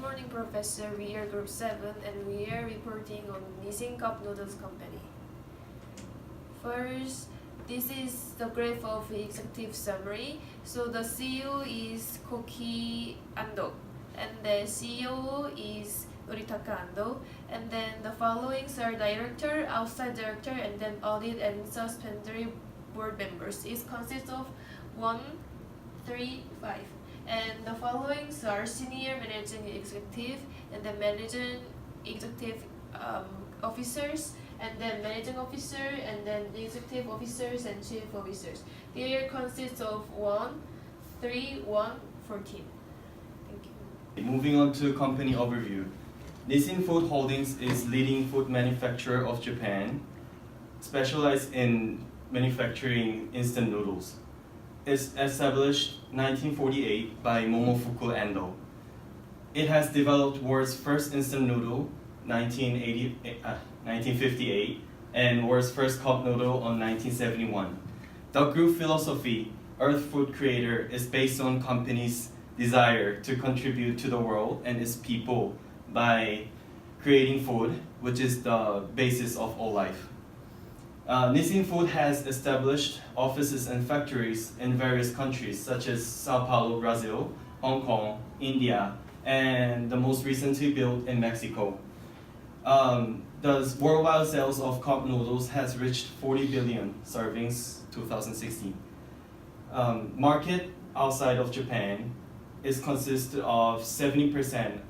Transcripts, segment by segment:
Good morning, Professor. We are Group 7 and we are reporting on Nissin Cup Noodles Company. First, this is the graph of the executive summary. So the CEO is Koki Ando, and the COO is Noritaka Ando, and then the followings are director, outside director, and then audit and suspensory board members. It consists of 1, 3, 5. And the followings are senior managing executive, and then managing executive officers, and then managing officer, and then executive officers and chief officers. The year consists of 1, 3, 1, 14. Thank you. Moving on to company overview. Nissin Food Holdings is leading food manufacturer of Japan, specialized in manufacturing instant noodles. It's established 1948 by Momofuku Ando. It has developed world's first instant noodle 1958 and world's first cup noodle on 1971. The group philosophy, Earth Food Creator, is based on company's desire to contribute to the world and its people by creating food, which is the basis of all life. Nissin Food has established offices and factories in various countries such as Sao Paulo, Brazil, Hong Kong, India, and the most recently built in Mexico. The worldwide sales of cup noodles has reached 40 billion servings 2016. Market outside of Japan is consisted of 70%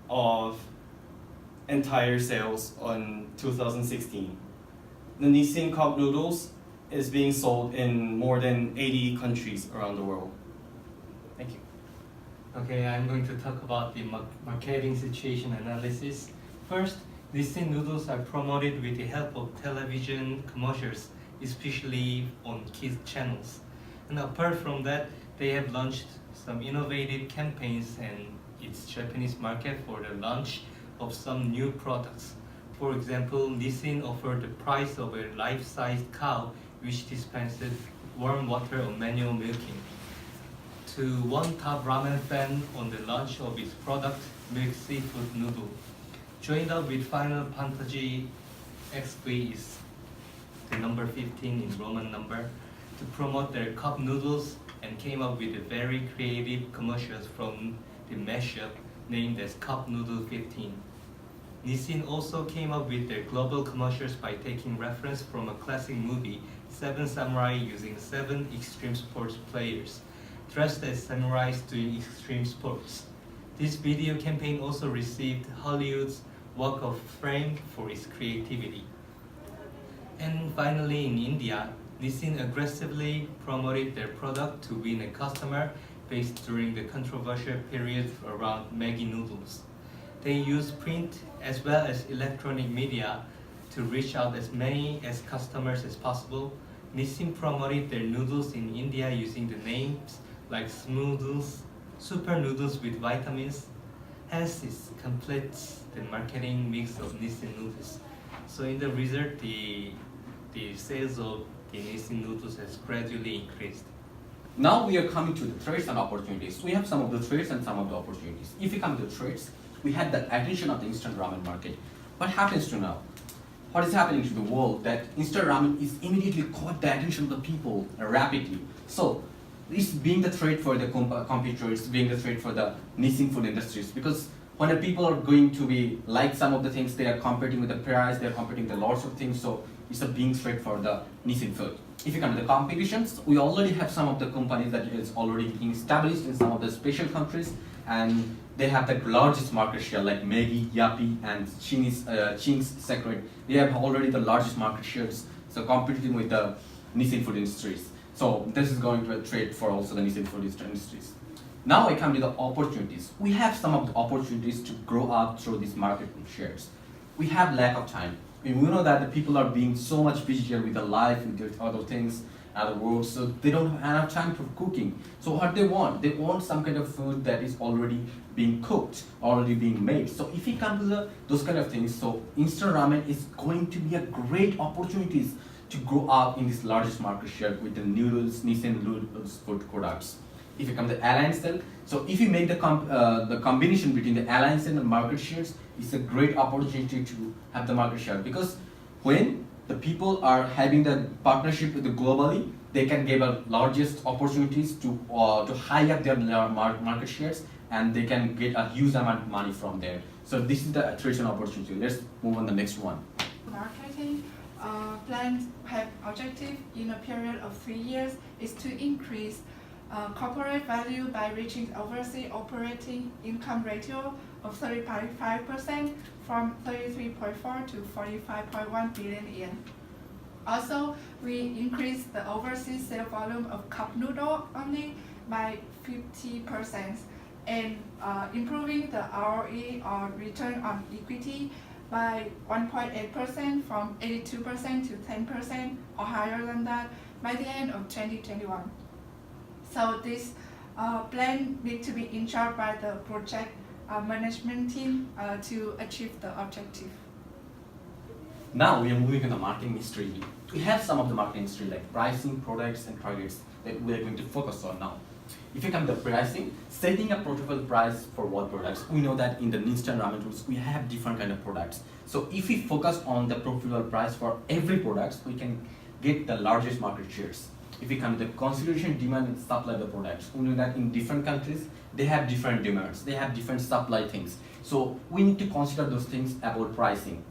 of entire sales on 2016. The Nissin cup noodles is being sold in more than 80 countries around the world. Thank you. Okay, I'm going to talk about the marketing situation analysis. First, Nissin noodles are promoted with the help of television commercials, especially on kids channels. And apart from that, they have launched some innovative campaigns in its Japanese market for the launch of some new products. For example, Nissin offered the price of a life-sized cow which dispensed warm water on manual milking. To one top ramen fan on the launch of its product, Milk Seafood Noodle. Joined up with Final Fantasy XP is the number 15 in Roman number to promote their cup noodles and came up with a very creative commercials from the mashup named as Cup Noodle 15. Nissin also came up with their global commercials by taking reference from a classic movie, Seven Samurai, using 7 extreme sports players, dressed as samurais doing extreme sports. This video campaign also received Hollywood's Walk of Fame for its creativity. And finally, in India, Nissin aggressively promoted their product to win a customer base during the controversial period around Maggi noodles. They use print as well as electronic media to reach out as many as customers as possible. Nissin promoted their noodles in India using the names like Smoodles, Super Noodles with vitamins. Hence, it completes the marketing mix of Nissin noodles. So in the result, the sales of the Nissin noodles has gradually increased. Now we are coming to the threats and opportunities. We have some of the threats and some of the opportunities. If we come to the threats, we had the attention of the instant ramen market. What happens to now? What is happening to the world that instant ramen is immediately caught the attention of the people rapidly. So it's being the threat for the competitors, it's being the threat for the Nissin food industries, because when the people are going to be like some of the things, they are competing with the price, they are competing with lots of things, so it's a being threat for the Nissin food. If you come to the competitions, we already have some of the companies that is already being established in some of the special countries, and they have the largest market share like Maggi, Yapi, and Ching's Secret. They have already the largest market shares, so competing with the Nissin food industries. So this is going to be a threat for also the Nissin food industries. Now I come to the opportunities. We have some of the opportunities to grow up through these market shares. We have lack of time. We know that the people are being so much busier with their life, with their other things, other work, so they don't have enough time for cooking. So what they want some kind of food that is already being cooked, already being made. So if we come to those kind of things, so instant ramen is going to be a great opportunities to grow up in this largest market share with the noodles, Nissin noodles food products. If you come to alliance sale, so if you make the combination between the alliance sale and market shares, it's a great opportunity to have the market share, because when the people are having the partnership with the globally, they can give a largest opportunities to high up their market shares, and they can get a huge amount of money from there. So this is the traditional opportunity. Let's move on the next one. Marketing plans have objective in a period of 3 years is to increase corporate value by reaching overseas operating income ratio of 30.5% from 33.4 to 45.1 billion yen. Also, we increased the overseas sale volume of cup noodle only by 50% and improving the ROE or return on equity by 1.8% from 82% to 10% or higher than that by the end of 2021. So this plan needs to be in charge by the project management team to achieve the objective. Now we are moving on the marketing history. We have some of the marketing history like pricing, products, and targets that we are going to focus on now. If you come to pricing, setting a profitable price for what products, we know that in the instant ramen noodles we have different kind of products. So if we focus on the profitable price for every product, we can get the largest market shares. If we come to the consideration, demand, and supply of the products, we know that in different countries they have different demands, they have different supply things. So we need to consider those things about pricing.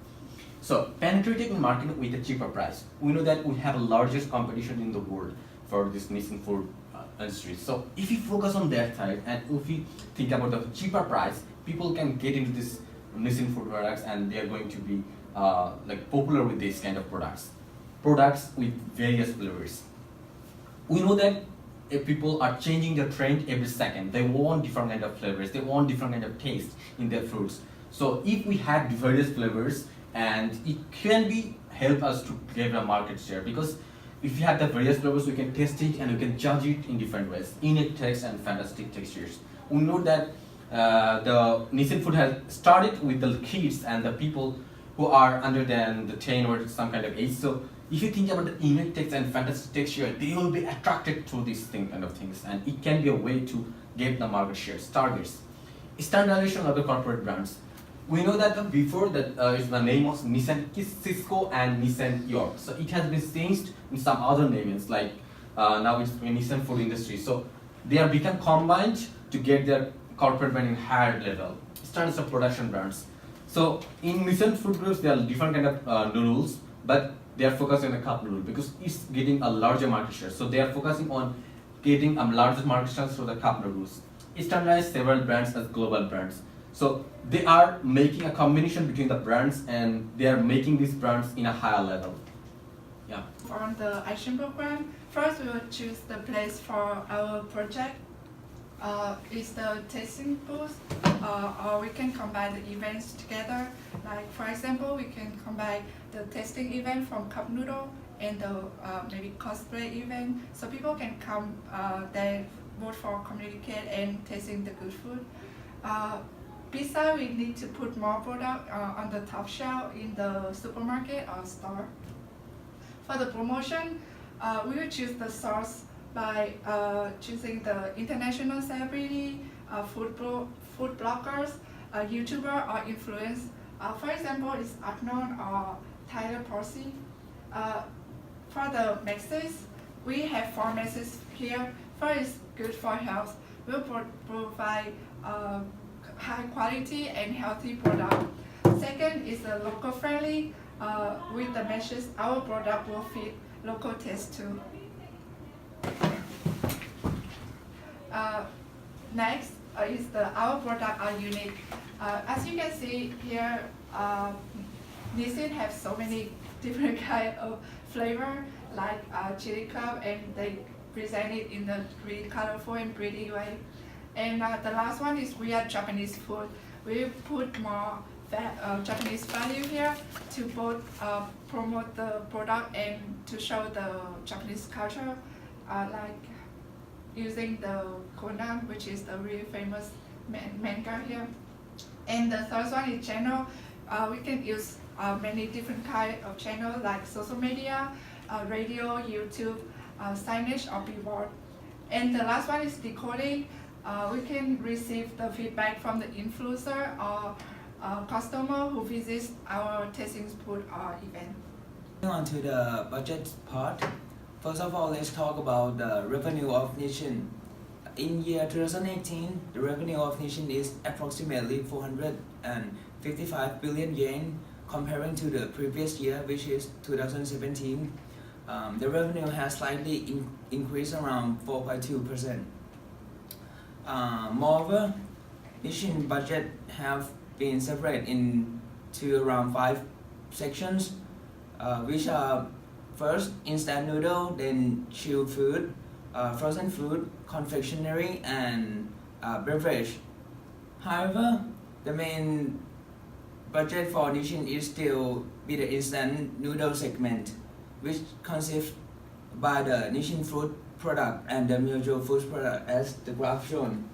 So penetrating the market with a cheaper price. We know that we have the largest competition in the world for this Nissin food industry. So if you focus on that side and if you think about the cheaper price, people can get into this Nissin food products and they are going to be like popular with these kind of products. Products with various flavors. We know that if people are changing their trend every second, they want different kind of flavors, they want different kind of taste in their fruits. So if we have various flavors, and it can be help us to get a market share, because if you have the various flavors, we can test it and we can judge it in different ways, unique taste and fantastic textures. We know that the Nissin food has started with the kids and the people who are under than the 10 or some kind of age. So if you think about the unique text and fantastic texture, they will be attracted to these kind of things, and it can be a way to get the market shares, targets. Standardization of the corporate brands. We know that before that the name was Nissan Cisco and Nissan York. So it has been changed in some other names, like now it's Nissan Food Industry. So they are become combined to get their corporate brand in higher level. Standards of production brands. So in Nissan Food Groups, there are different kind of noodles, but they are focusing on the cup noodle because it's getting a larger market share. So they are focusing on getting a larger market share for the cup noodles. It standardized several brands as global brands. So they are making a combination between the brands and they are making these brands in a higher level. Yeah. For the action program, first we will choose the place for our project. Is the tasting booth, or we can combine the events together. Like for example, we can combine the tasting event from cup noodle and the maybe cosplay event, so people can come there both for communicate and tasting the good food. Besides, we need to put more product on the top shelf in the supermarket or store. For the promotion, we will choose the source by choosing the international celebrity, food bloggers, YouTuber or influence. For example, it's Agnon or Tyler Percy. For the messages, we have 4 messages here. First is good for health. We'll provide high quality and healthy product. Second is the local friendly. With the message, our product will fit local taste too. Next is our product are unique. As you can see here, Nissin have so many different kind of flavor like chili club, and they present it in a really colorful and pretty way. And the last one is we are Japanese food. We put more Japanese value here to both promote the product and to show the Japanese culture, like using the Conan, which is the really famous manga here. And the third one is channel. We can use many different kind of channels like social media, radio, YouTube, signage, or billboard. And the last one is decoding. We can receive the feedback from the influencer or customer who visits our tasting booth or event. On to the budget part. First of all, let's talk about the revenue of Nissin. In year 2018, the revenue of Nissin is approximately 455 billion yen, comparing to the previous year, which is 2017. The revenue has slightly increased around 4.2%. Moreover, Nissin budget have been separated into around 5 sections, which are first instant noodle, then chilled food, frozen food, confectionery, and beverage. However, the main budget for Nissin is still be the instant noodle segment, which consists by the Nissin food product and the Myojo food product, as the graph shown,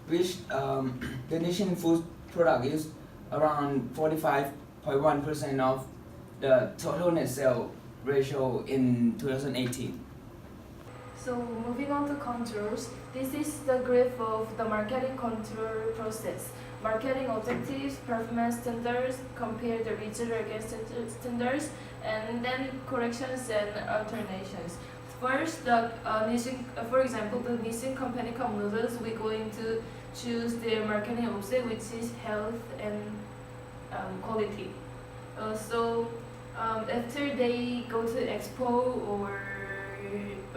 which the Nissin food product is around 45.1% of the total net sale ratio in 2018. So moving on to controls, this is the graph of the marketing control process. Marketing objectives, performance standards, compare the result against standards, and then corrections and alternations. First, the Nissin, for example, the Nissin company cup noodles, we're going to choose their marketing objective, which is health and quality. After they go to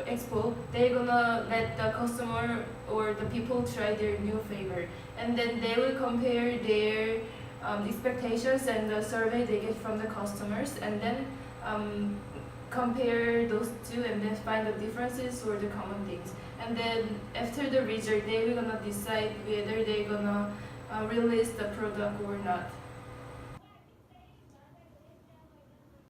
expo, they're gonna let the customer or the people try their new flavor, and then they will compare their expectations and the survey they get from the customers, and then compare those two and then find the differences or the common things. And then after the result, they will gonna decide whether they're gonna release the product or not.